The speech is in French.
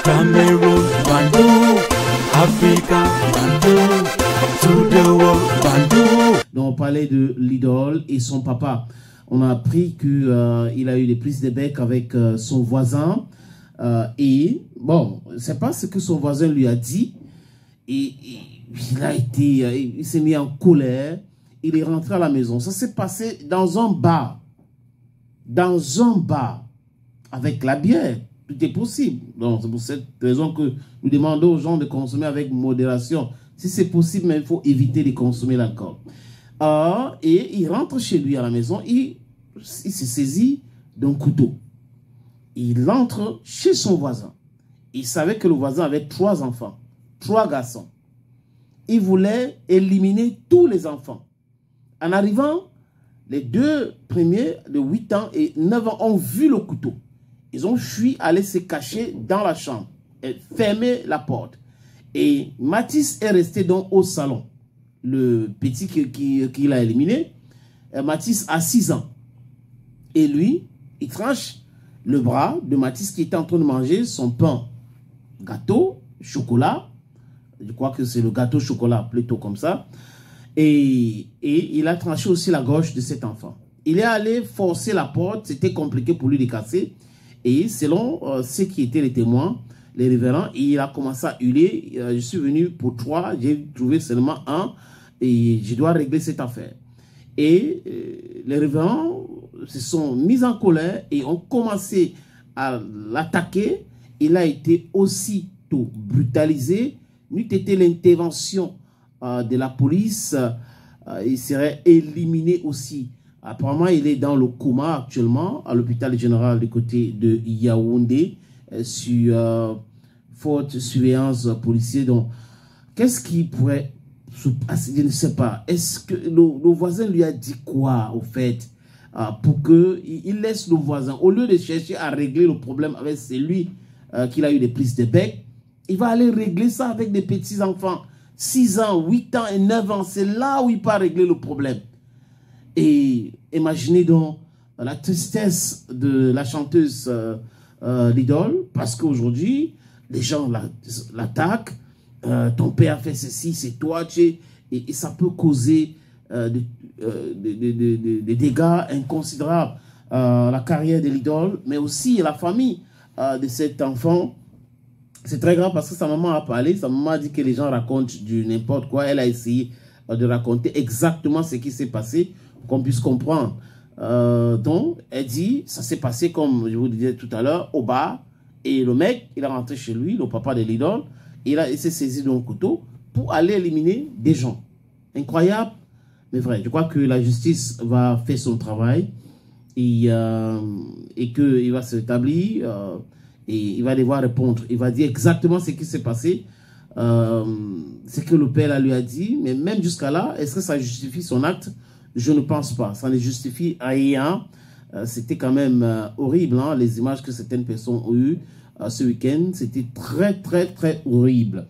Cameroon, Bandou, Africa, Bandou, to the world, Bandou. Donc on parlait de l'idole et son papa. On a appris qu'il a eu des prises de bec avec son voisin. Et bon, c'est pas ce que son voisin lui a dit. Et il s'est mis en colère. Il est rentré à la maison. Ça s'est passé dans un bar. Dans un bar. Avec la bière. Tout est possible. Donc c'est pour cette raison que nous demandons aux gens de consommer avec modération. Si c'est possible, mais il faut éviter de consommer l'alcool. Et il rentre chez lui à la maison. Il se saisit d'un couteau. Il entre chez son voisin. Il savait que le voisin avait 3 enfants. 3 garçons. Il voulait éliminer tous les enfants. En arrivant, les 2 premiers de 8 ans et 9 ans ont vu le couteau. Ils ont fui, aller se cacher dans la chambre et fermer la porte. Et Mathis est resté donc au salon. Le petit qu'il a éliminé, Mathis a 6 ans. Et lui, il tranche le bras de Mathis qui était en train de manger son pain, gâteau, chocolat. Je crois que c'est le gâteau chocolat, plutôt comme ça. Et il a tranché aussi la gorge de cet enfant. Il est allé forcer la porte, c'était compliqué pour lui de casser. Et selon ceux qui étaient les témoins, les révérends, il a commencé à hurler. Je suis venu pour 3, j'ai trouvé seulement 1 et je dois régler cette affaire. Et les révérends se sont mis en colère et ont commencé à l'attaquer. Il a été aussitôt brutalisé. N'eût été l'intervention de la police, il serait éliminé aussi. Apparemment, il est dans le coma actuellement à l'hôpital général du côté de Yaoundé sur forte surveillance policière. Donc, qu'est-ce qui pourrait se passer? Je ne sais pas. Est-ce que le voisin lui a dit quoi, au fait, pour qu'il laisse le voisin, au lieu de chercher à régler le problème avec celui qu'il a eu des prises de bec, il va aller régler ça avec des petits-enfants. 6 ans, 8 ans et 9 ans, c'est là où il peut régler le problème. Et imaginez donc la tristesse de la chanteuse l'idole, parce qu'aujourd'hui, les gens l'attaquent. Ton père a fait ceci, c'est toi, et ça peut causer des dégâts inconsidérables. La carrière de l'idole, mais aussi la famille de cet enfant. C'est très grave parce que sa maman a parlé, sa maman a dit que les gens racontent du n'importe quoi. Elle a essayé de raconter exactement ce qui s'est passé pour qu'on puisse comprendre. Donc, elle dit, ça s'est passé comme je vous disais tout à l'heure, au bar. Et le mec, il est rentré chez lui, le papa de l'idole. Il s'est saisi d'un couteau pour aller éliminer des gens. Incroyable, mais vrai. Je crois que la justice va faire son travail et qu'il va se rétablir. Et il va devoir répondre. Il va dire exactement ce qui s'est passé. Ce que le père lui a dit. Mais même jusqu'à là, est-ce que ça justifie son acte? Je ne pense pas. Ça ne justifie rien. C'était quand même horrible. Hein, les images que certaines personnes ont eues ce week-end. C'était très, très, très horrible.